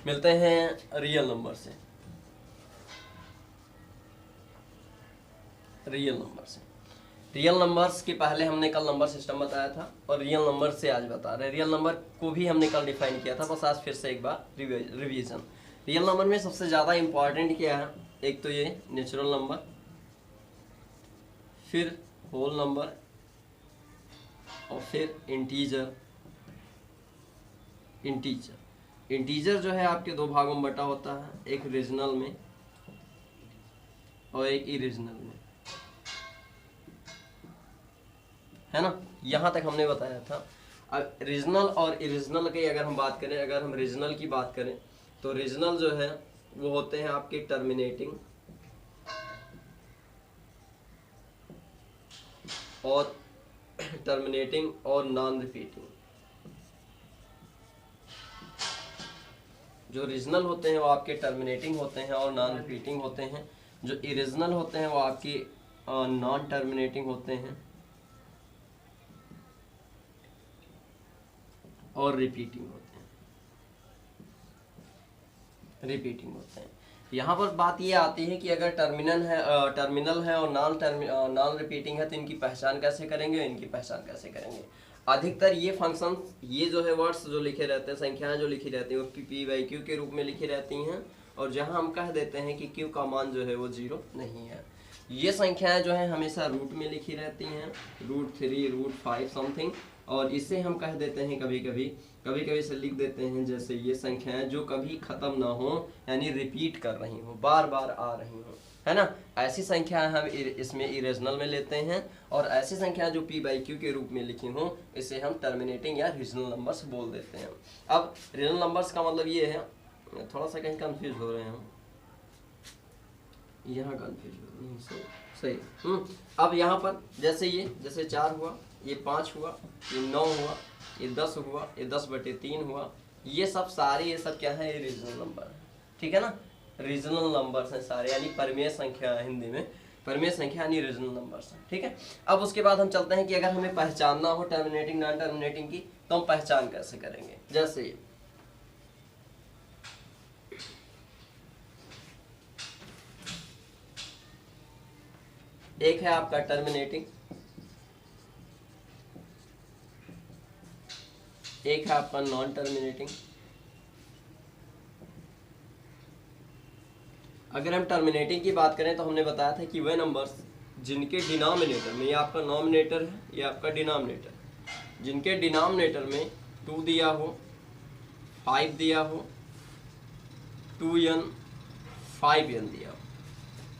मिलते हैं real number से। रियल नंबर्स के पहले हमने कल नंबर सिस्टम बताया था और रियल नंबर से आज बता रहे हैं। रियल नंबर को भी हमने कल डिफाइन किया था, बस आज फिर से एक बार रिवीजन। रियल नंबर में सबसे ज़्यादा इंपॉर्टेंट क्या है? एक तो ये नेचुरल नंबर, फिर होल नंबर और फिर इंटीजर। इंटीजर जो है आपके दो भागों में बटा होता है, एक रीजनल में और एक इरीजनल में, है ना। यहाँ तक हमने बताया था। अब रीजनल और इरीजनल की अगर हम बात करें, अगर हम रीजनल की बात करें तो रीजनल जो है वो होते हैं आपके टर्मिनेटिंग और नॉन रिपीटिंग। जो रीजनल होते हैं वो आपके टर्मिनेटिंग होते हैं और नॉन रिपीटिंग होते हैं। जो इरीजनल होते हैं वो आपके नॉन टर्मिनेटिंग होते हैं और रिपीटिंग होते हैं। यहाँ पर बात ये आती है कि अगर टर्मिनल है और नॉन रिपीटिंग है तो इनकी पहचान कैसे करेंगे। अधिकतर ये फंक्शन, ये जो है वर्ड्स जो लिखे रहते हैं, संख्याएं जो लिखी रहती हैं वो पी बाई क्यू के रूप में लिखी रहती हैं, और जहाँ हम कह देते हैं कि क्यू का मान जो है वो 0 नहीं है। ये संख्याएं जो है हमेशा रूट में लिखी रहती हैं, √3, √5 समथिंग, और इसे हम कह देते हैं कभी कभी से लिख देते हैं जैसे ये संख्याएं जो कभी खत्म ना हो, यानी रिपीट कर रही हो, बार बार आ रही हो, है ना। ऐसी संख्याएं हम इसमें इरेजनल में लेते हैं, और ऐसी संख्याएं जो पी बाई क्यू के रूप में लिखी हो इसे हम टर्मिनेटिंग या रीजनल नंबर्स बोल देते हैं। अब रीजनल नंबर्स का मतलब ये है, थोड़ा सा कहीं कंफ्यूज हो रहे हैं हम, यहाँ कंफ्यूज हो रहे हैं, सही। अब यहाँ पर जैसे 4 हुआ, ये 5 हुआ, ये 9 हुआ, ये 10 हुआ, ये 10/3 हुआ, ये सब क्या है? ये रीजनल नंबर है, ठीक है ना। रीजनल नंबर्स हैं सारे, यानी परिमेय संख्या है, हिंदी में परिमेय संख्या यानी रीजनल नंबर्स हैं, ठीक है। अब उसके बाद हम चलते हैं कि अगर हमें पहचानना हो टर्मिनेटिंग नॉन टर्मिनेटिंग की, तो हम पहचान कैसे करेंगे। जैसे एक है आपका टर्मिनेटिंग, एक है आपका नॉन टर्मिनेटिंग। अगर हम टर्मिनेटिंग की बात करें तो हमने बताया था कि वे नंबर्स जिनके डिनोमिनेटर में, ये आपका नॉमिनेटर है, ये आपका डिनोमिनेटर, जिनके डिनोमिनेटर में 2 दिया हो, 5 दिया हो, 2n, 5n दिया हो,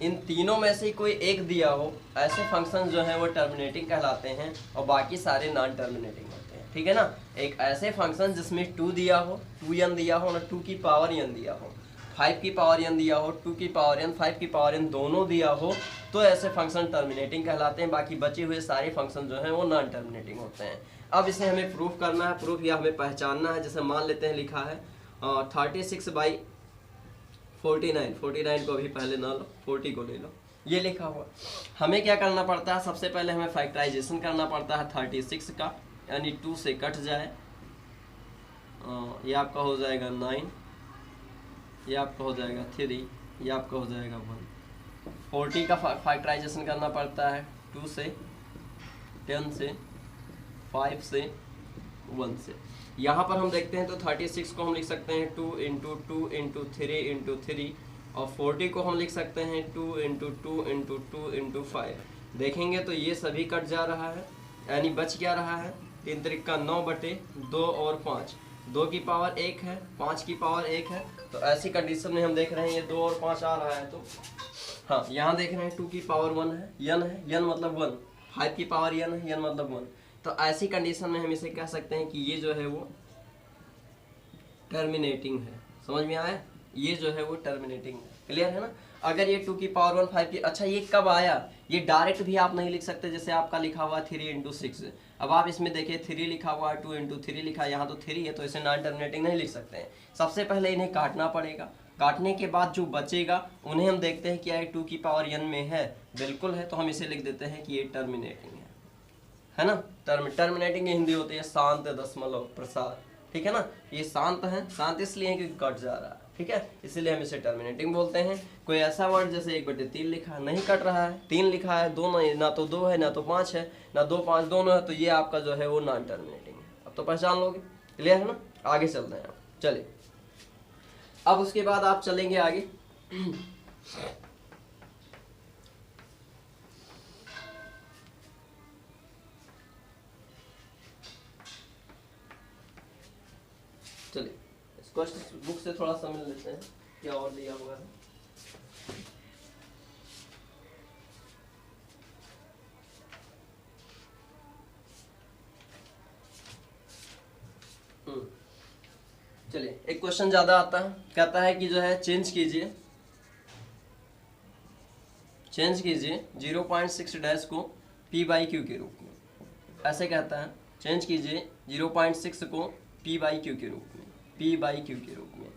इन तीनों में से कोई एक दिया हो, ऐसे फंक्शन जो हैं वो टर्मिनेटिंग कहलाते हैं, और बाकी सारे नॉन टर्मिनेटिंग होते हैं, ठीक है ना। एक ऐसे फंक्शन जिसमें 2 दिया हो, 2n दिया हो और 2 की पावर n दिया हो, 5 की पावर n दिया हो, 2 की पावर n, 5 की पावर n दोनों दिया हो, तो ऐसे फंक्शन टर्मिनेटिंग कहलाते हैं। बाकी बचे हुए सारे फंक्शन जो हैं वो नॉन टर्मिनेटिंग होते हैं। अब इसे हमें प्रूफ करना है, प्रूफ या हमें पहचानना है। जैसे मान लेते हैं लिखा है 36/49, 49 को अभी पहले ना लो, 40 को ले लो, ये लिखा हुआ। हमें क्या करना पड़ता है? सबसे पहले हमें फैक्टराइजेशन करना पड़ता है 36 का, यानी 2 से कट जाए, ये आपका हो जाएगा 9, ये आपका हो जाएगा 3, ये आपका हो जाएगा 1। 40 का फैक्टराइजेशन करना पड़ता है 2 से, 10 से, 5 से, 1 से। यहाँ पर हम देखते हैं तो 36 को हम लिख सकते हैं 2 × 2 × 3 × 3, और 40 को हम लिख सकते हैं 2 × 2 × 2 × 5। देखेंगे तो ये सभी कट जा रहा है, यानी बच क्या रहा है? 3 त्रिक का 9/2 और 5, 2 की पावर 1 है, 5 की पावर 1 है, तो ऐसी कंडीशन में हम देख रहे हैं ये 2 और 5 आ रहा है, तो हाँ यहाँ देख रहे हैं 2 की पावर 1 है, n मतलब 1, 5 की पावर n है, n मतलब 1। तो ऐसी कंडीशन में हम इसे कह सकते हैं कि ये जो है वो टर्मिनेटिंग है। समझ में आया? ये जो है वो टर्मिनेटिंग है, क्लियर है ना। अगर ये 2 की पावर 1, 5 की, अच्छा ये कब आया? ये डायरेक्ट भी आप नहीं लिख सकते, जैसे आपका लिखा हुआ 3 × 6। अब आप इसमें देखिए 3 लिखा हुआ है, 2 × 3 लिखा है, यहाँ तो 3 है, तो इसे नॉन टर्मिनेटिंग नहीं लिख सकते हैं। सबसे पहले इन्हें काटना पड़ेगा, काटने के बाद जो बचेगा उन्हें हम देखते हैं कि 2 की पावर n में है, बिल्कुल है, तो हम इसे लिख देते हैं कि ये टर्मिनेटिंग है ना। टर्मिनेटिंग की हिंदी होती है शांत दशमलव प्रसार, ठीक है ना। ये शांत है, शांत इसलिए है क्योंकि कट जा रहा है, ठीक है, इसीलिए हम इसे टर्मिनेटिंग बोलते हैं। कोई ऐसा वर्ड जैसे 1/3 लिखा है, नहीं कट रहा है, 3 लिखा है, 2 नहीं, ना तो 2 है ना तो 5 है, ना 2 5 दोनों है, तो ये आपका जो है वो नॉन टर्मिनेटिंग है। अब तो पहचान लोगे, क्लियर है ना। आगे चलते हैं, चलिए अब उसके बाद आप चलेंगे आगे। चलिए इस क्वेश्चन बुक से थोड़ा समझ लेते हैं क्या और दिया हुआ है। चलिए एक क्वेश्चन ज्यादा आता है, कहता है कि जो है चेंज कीजिए 0.6 डैश को p/q के रूप में, ऐसे कहता है चेंज कीजिए 0.6 को p/q के रूप में, p/q के रूप में।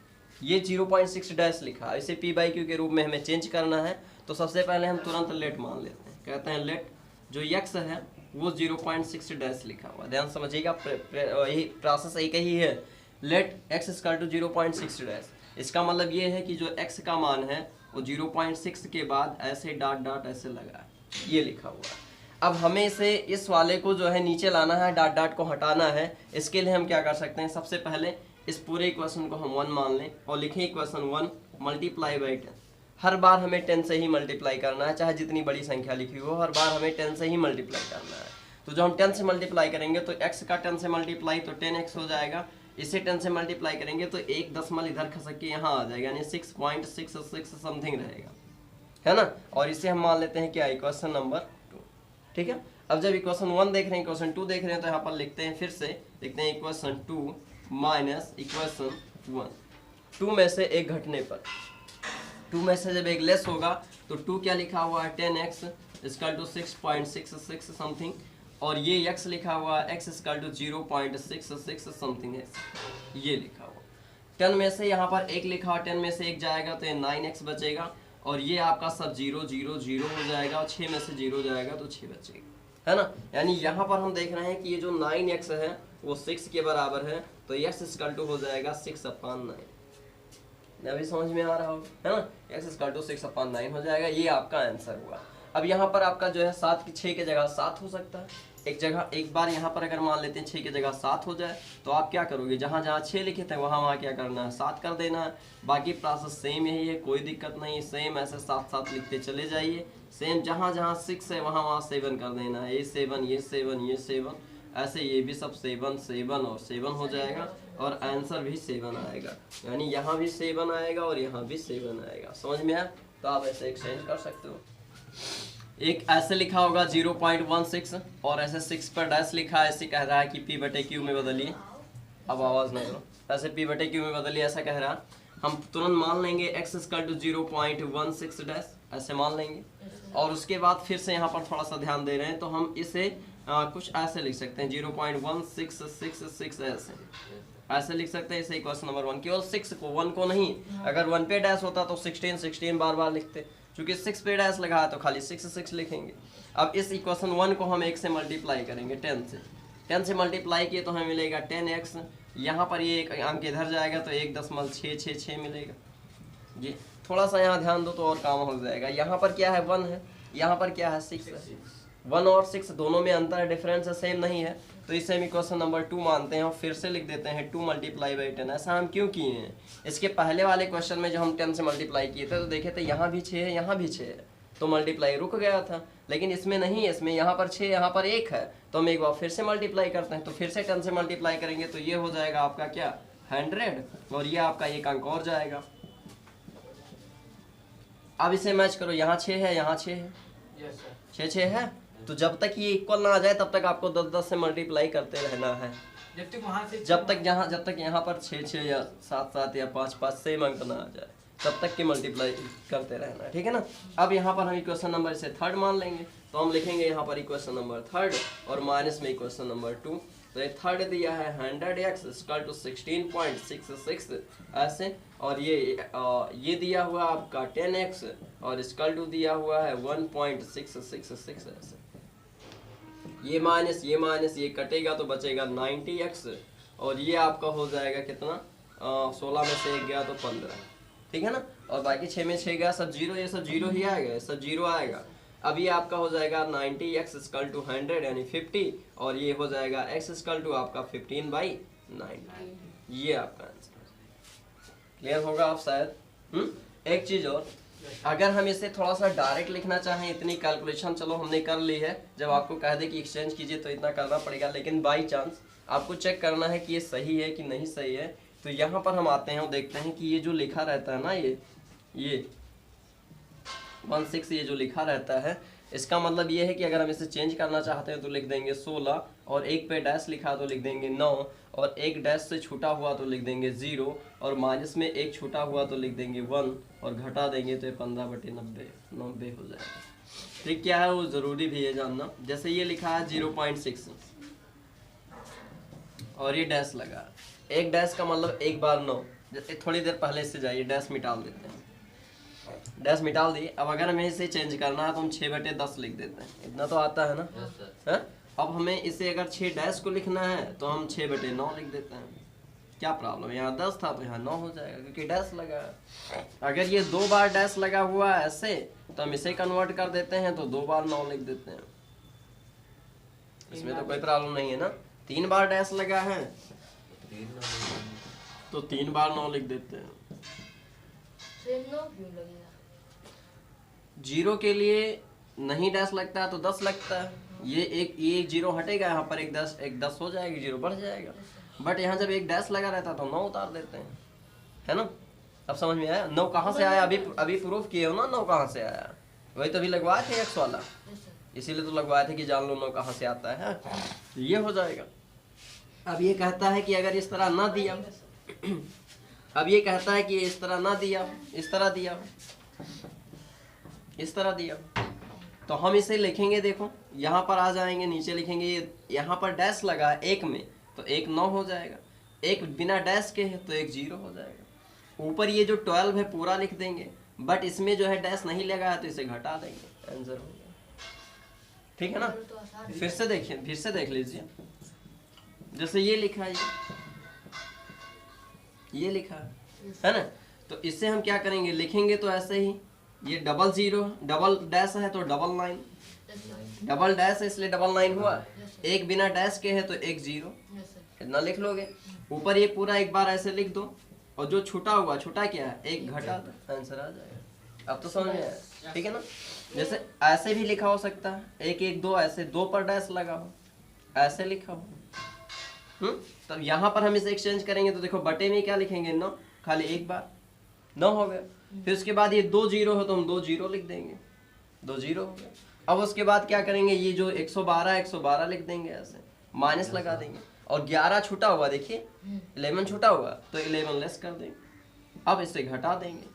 ये 0.6 डैश लिखा है, इसे p/q के रूप में हमें चेंज करना है। तो सबसे पहले हम तुरंत लेट मान लेते हैं, कहते हैं लेट जो x है वो 0.6 डैश लिखा हुआ, ध्यान समझिएगा, यही प्रोसेस एक ही है। Let x equal to 0.6 dash, इसका मतलब ये है कि जो x का मान है वो 0.6 के बाद ऐसे डॉट डॉट ऐसे लगा है, ये लिखा हुआ है। अब हमें इसे इस वाले को जो है नीचे लाना है, डॉट डॉट को हटाना है। इसके लिए हम क्या कर सकते हैं, सबसे पहले इस पूरे इक्वेशन को हम 1 मान लें और लिखें इक्वेशन 1 मल्टीप्लाई बाई 10। हर बार हमें 10 से ही मल्टीप्लाई करना है, चाहे जितनी बड़ी संख्या लिखी हो, हर बार हमें 10 से ही मल्टीप्लाई करना है। तो जो हम 10 से मल्टीप्लाई करेंगे तो x का 10 से मल्टीप्लाई तो 10x हो जाएगा, इसे 10 से मल्टीप्लाई करेंगे तो एक दशमलव इधर खसक के यहाँ आ जाएगा, यानी 6.66 समथिंग रहेगा, है ना। और इसे हम मान लेते हैं क्या, इक्वेशन नंबर 2, ठीक है। अब जब इक्वेशन 1 देख रहे हैं, इक्वेशन 2 देख रहे हैं, तो यहाँ पर लिखते हैं, फिर से लिखते हैं इक्वेशन 2 माइनस इक्वेशन 1। 2 में से एक घटने पर, 2 में से जब एक लेस होगा तो 2 क्या लिखा हुआ है, 10x इक्वल टू 6.66 समथिंग, और ये x लिखा हुआ है x इक्वल टू 0.66 समथिंग है, ये लिखा हुआ। 10 में से यहाँ पर एक लिखा हुआ, 10 में से एक जाएगा तो ये 9x बचेगा, और ये आपका सब 0 0 0 हो जाएगा, और 6 में से 0 जाएगा तो 6 बचेगा, है ना। यानी यहाँ पर हम देख रहे हैं कि ये जो 9x है वो 6 के बराबर है, तो x इक्वल टू हो जाएगा 6/9। अभी समझ में आ रहा होगा, है ना, x इक्वल टू 6/9 हो जाएगा, ये आपका आंसर हुआ। अब यहाँ पर आपका जो है 7 की 6 की जगह 7 हो सकता है, एक बार यहाँ पर अगर मान लेते हैं 6 की जगह 7 हो जाए तो आप क्या करोगे, जहाँ जहाँ 6 लिखे थे वहाँ क्या करना है, 7 कर देना है। बाकी प्रोसेस सेम यही है, कोई दिक्कत नहीं, सेम ऐसे 7 लिखते चले जाइए। सेम जहाँ जहाँ 6 है वहाँ 7 कर देना है, ये 7 ये 7 ये 7, ऐसे ये भी सब 7 7 और 7 हो जाएगा, और आंसर भी 7 आएगा। यानी यहाँ भी 7 आएगा और यहाँ भी 7 आएगा, समझ में आया। तो आप ऐसे एक्सचेंज कर सकते हो। एक ऐसे लिखा होगा 0.16 और ऐसे 6 पर डैश लिखा है, ऐसे कह रहा है कि p/q में बदलिए। अब आवाज़ ना करो, ऐसे p/q में बदलिए ऐसा कह रहा है। हम तुरंत मान लेंगे x इक्वल टू 0.16 डैश, ऐसे मान लेंगे। और उसके बाद फिर से यहाँ पर थोड़ा सा ध्यान दे रहे हैं, तो हम इसे कुछ ऐसे लिख सकते हैं 0.1666 ऐसे लिख सकते हैं। इसे इक्वेशन नंबर 1, केवल 6 को, 1 को नहीं। अगर 1 पे डैश होता तो 16 बार बार लिखते, चूंकि 6 पे डैश लगा है तो खाली 6 लिखेंगे। अब इस इक्वेशन 1 को हम 1 से मल्टीप्लाई करेंगे, 10 से मल्टीप्लाई किए तो हमें मिलेगा 10x। यहाँ पर ये एक अंक इधर जाएगा तो 1.666 मिलेगा। ये थोड़ा सा यहाँ ध्यान दो तो और काम हो जाएगा। यहाँ पर क्या है, 1 है, यहाँ पर क्या है, 6 है। 1 और 6 दोनों में अंतर है, डिफरेंस है, सेम नहीं है, तो इसे हम इक्वेशन नंबर 2 मानते हैं और फिर से लिख देते हैं 2 मल्टीप्लाई बाई 10। ऐसा हम क्यों किए हैं, इसके पहले वाले क्वेश्चन में जो हम 10 से मल्टीप्लाई किए थे तो देखे थे यहाँ भी 6 है, यहाँ भी 6 है, तो मल्टीप्लाई रुक गया था। लेकिन इसमें नहीं है, इसमें यहाँ पर 6 यहाँ पर 1 है, तो हम एक बार फिर से मल्टीप्लाई करते हैं। तो फिर से 10 से मल्टीप्लाई करेंगे तो ये हो जाएगा आपका क्या, 100, और ये आपका एक अंक और जाएगा। अब इसे मैच करो, यहाँ 6 है, यहाँ 6 है, 6 है, तो जब तक ये इक्वल ना आ जाए तब तक आपको 10 से मल्टीप्लाई करते रहना है, जब तक यहाँ पर 6 या 7 या 5 सेम अंक ना आ जाए तब तक की मल्टीप्लाई करते रहना है, ठीक है ना। अब यहाँ पर हम इक्वेशन नंबर इसे 3 मान लेंगे, तो हम लिखेंगे यहाँ पर इक्वेशन नंबर 3 और माइनस में इक्वेशन नंबर 2। तो ये 3 दिया है 100x इक्वल टू 16.66 ऐसे, और ये दिया हुआ आपका 10x और इक्वल टू दिया हुआ है 1.666 ऐसे। ये माइनस ये कटेगा तो बचेगा 90x, और ये आपका हो जाएगा कितना, 16 में से 1 गया तो 15, ठीक है ना। और बाकी 6 में 6 गया, सब जीरो, ये सब जीरो ही आएगा, सब जीरो आएगा। अब ये आपका हो जाएगा 90x इक्वल टू 100 यानी 50, और ये हो जाएगा x इक्वल टू आपका 15/9। ये आपका आंसर क्लियर होगा आप शायद। एक चीज और, अगर हम इसे थोड़ा सा डायरेक्ट लिखना चाहें, इतनी कैलकुलेशन चलो हमने कर ली है, जब आपको कह दे कि एक्सचेंज कीजिए तो इतना करना पड़ेगा, लेकिन बाई चांस आपको चेक करना है कि ये सही है कि नहीं सही है, तो यहाँ पर हम आते हैं और देखते हैं कि ये जो लिखा रहता है ना, ये 16 ये जो लिखा रहता है, इसका मतलब ये है कि अगर हम इसे चेंज करना चाहते हैं तो लिख देंगे 16, और एक पे डैश लिखा तो लिख देंगे 9, और एक डैश से छूटा हुआ तो लिख देंगे 0, और माइनस में एक छूटा हुआ तो लिख देंगे 1, और घटा देंगे तो 15/90 हो जाएगा। ठीक, क्या है वो ज़रूरी भी है जानना। जैसे ये लिखा है 0.6 और ये डैश लगा, एक डैश का मतलब एक बार 9, जैसे थोड़ी देर पहले से जाइए डैश मिटा देते हैं, डैश मिटा दिए। अब अगर हमें इसे चेंज करना है तो हम 6/10 लिख देते हैं, इतना तो आता है ना। है? अब हमें इसे अगर 6 डैश को लिखना है तो हम 6/9 लिख देते हैं। क्या प्रॉब्लम है, यहाँ 10 था तो यहाँ 9 हो जाएगा क्योंकि डैश लगा है। अगर ये 2 बार डैश लगा हुआ है ऐसे, तो हम इसे कन्वर्ट कर देते हैं तो 2 बार 9 लिख देते हैं, इसमें तो कोई प्रॉब्लम नहीं है ना। 3 बार डैश लगा है तो 3 बार 9 लिख देते हैं। 0 के लिए नहीं डैश लगता है तो 10 लगता है, ये एक 0 हटेगा, यहाँ पर एक 10 हो जाएगी, 0 बढ़ जाएगा। बट यहाँ जब एक डैश लगा रहता है तो 9 उतार देते हैं, है ना। अब समझ में आया 9 कहाँ से आया, अभी प्रूफ किए हो ना 9 कहाँ से आया, वही तो अभी लगवाए थे x वाला, इसीलिए तो लगवाए थे कि जान लो 9 कहाँ से आता है। ये हो जाएगा। अब ये कहता है कि अगर इस तरह ना दिया, अब ये कहता है कि इस तरह ना दिया, इस तरह दिया, इस तरह दिया, तो हम इसे लिखेंगे, देखो यहाँ पर आ जाएंगे, नीचे लिखेंगे, यहाँ पर डैश लगा है एक में तो एक 9 हो जाएगा, एक बिना डैश के है तो एक 0 हो जाएगा। ऊपर ये जो 12 है पूरा लिख देंगे, बट इसमें जो है डैश नहीं लगा है तो इसे घटा देंगे, आंसर हो गया। ठीक है ना। फिर से देखिए, फिर से देख लीजिए, जैसे ये लिखा है, ये लिखा है ना, तो इससे हम क्या करेंगे, लिखेंगे तो ऐसे ही, ये 00 डबल डैश है तो 99, डबल डैश है इसलिए 99 हुआ, एक बिना डैश के है तो एक 0, इतना लिख लोगे। ऊपर ये पूरा एक बार ऐसे लिख दो, और जो छूटा हुआ, छूटा क्या है, एक घटा दो, आंसर आ जाएगा। अब तो समझ में आया, ठीक है ना। जैसे ऐसे भी लिखा हो सकता है, 1 1 2 ऐसे 2 पर डैश लगा हो, ऐसे लिखा हो। तब यहाँ पर हम इसे एक्सचेंज करेंगे तो देखो बटे में क्या लिखेंगे, 9, खाली एक बार 9 हो गया। फिर उसके बाद ये 2 0 हो तो हम 2 0 लिख देंगे, 2 0 हो गया। अब उसके बाद क्या करेंगे, ये जो 112 लिख देंगे, ऐसे माइनस लगा देंगे, और 11 छूटा हुआ, देखिए 11 छूटा हुआ तो 11 लेस कर देंगे, अब इसे घटा देंगे।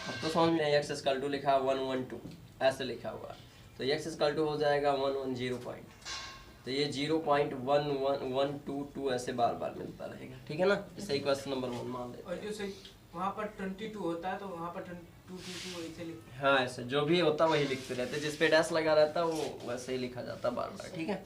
अब तो समझ में आया, x इक्वल टू लिखा 112 ऐसे लिखा हुआ, तो x इक्वल टू हो जाएगा 110 पॉइंट, तो ये 0.11122 ऐसे बार बार मिलता रहेगा, ठीक है ना। इसे क्वेश्चन नंबर 1 मान लेते हैं। और जो वहाँ पर 22 होता है तो वहाँ पर 222 ऐसे लिखते हैं। हाँ, ऐसे जो भी होता वही लिखते रहते, जिस पे डैश लगा रहता है वो वैसे ही लिखा जाता बार बार, ठीक है।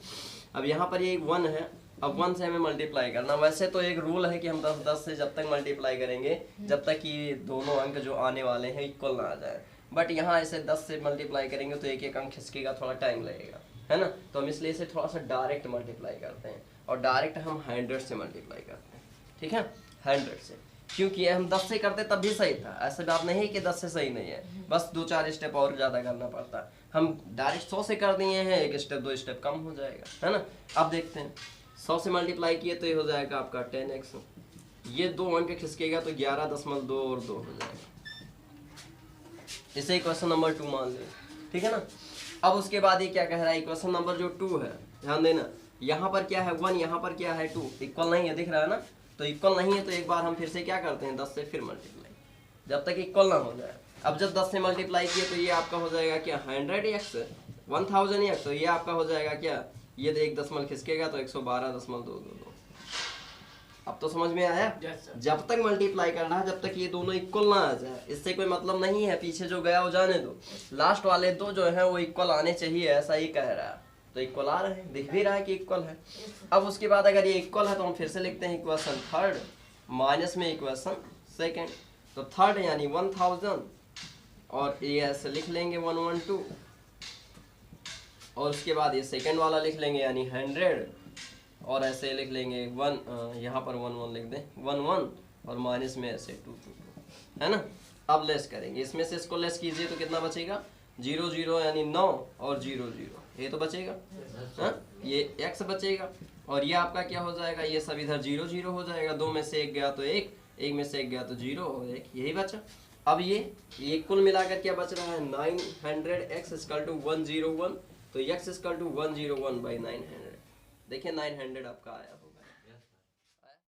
अब यहाँ पर ये 1 है, अब 1 से हमें मल्टीप्लाई करना। वैसे तो एक रूल है कि हम 10 से जब तक मल्टीप्लाई करेंगे जब तक कि दोनों अंक जो आने वाले हैं इक्वल ना आ जाए, बट यहाँ ऐसे 10 से मल्टीप्लाई करेंगे तो एक एक अंक खिसकेगा, थोड़ा टाइम लगेगा, है ना। तो हम इसलिए इसे थोड़ा सा डायरेक्ट मल्टीप्लाई करते हैं, और डायरेक्ट हम 100 से मल्टीप्लाई करते हैं, ठीक है, 100 से। क्योंकि हम 10 से करते तब भी सही था, ऐसा बात नहीं कि 10 से सही नहीं है, बस 2-4 स्टेप और ज़्यादा करना पड़ता है। हम डायरेक्ट 100 से कर दिए हैं, 1 स्टेप 2 स्टेप कम हो जाएगा, है ना। अब देखते हैं, 100 से मल्टीप्लाई किए तो ये हो जाएगा आपका 10x, ये 2 अंक खिसकेगा तो 11.2 और 2 हो जाएगा। इसे क्वेश्चन नंबर 2 मान लें, ठीक है ना। अब उसके बाद ये क्या कह रहा है, क्वेश्चन नंबर जो 2 है, ध्यान देना, यहाँ पर क्या है 1, यहाँ पर क्या है 2, इक्वल नहीं है, दिख रहा है ना। तो इक्वल नहीं है तो एक बार हम फिर से क्या करते हैं, 10 से फिर मल्टीप्लाई, जब तक इक्वल ना हो जाए। अब जब 10 से मल्टीप्लाई किए तो ये आपका हो जाएगा क्या 100x, 1000x, तो ये आपका हो जाएगा क्या, ये 1 दशमलव खिसकेगा तो 112.222। अब तो समझ में आया। जब तक मल्टीप्लाई करना है, जब तक ये दोनों इक्वल ना आ जाए, इससे कोई मतलब नहीं है, पीछे जो गया वो जाने दो, लास्ट वाले 2 जो है वो इक्वल आने चाहिए, ऐसा ही कह रहा है, तो इक्वल आ रहे हैं, दिख भी रहा है कि इक्वल है। अब उसके बाद अगर ये इक्वल है तो हम फिर से लिखते हैं इक्वेशन थर्ड माइनस में इक्वेशन सेकेंड। तो थर्ड यानी 1000 और ये ऐसे लिख लेंगे 112 और उसके बाद ये सेकेंड वाला लिख लेंगे यानी 100 और ऐसे लिख लेंगे 1 यहाँ पर 11 लिख दें 11 और माइनस में ऐसे 2 है ना। अब लेस करेंगे, इसमें से इसको लेस कीजिए तो कितना बचेगा 0 0 यानी 9 और 0 0 ये तो बचेगा हाँ, ये x बचेगा और ये आपका क्या हो जाएगा, ये सब इधर 0 0 हो जाएगा, 2 में से 1 गया तो 1, 1 में से 1 गया तो 0 और 1 यही बचा। अब ये कुल मिलाकर क्या बच रहा है 900x = 101, तो x = 101/900। देखिए 900 आपका आया।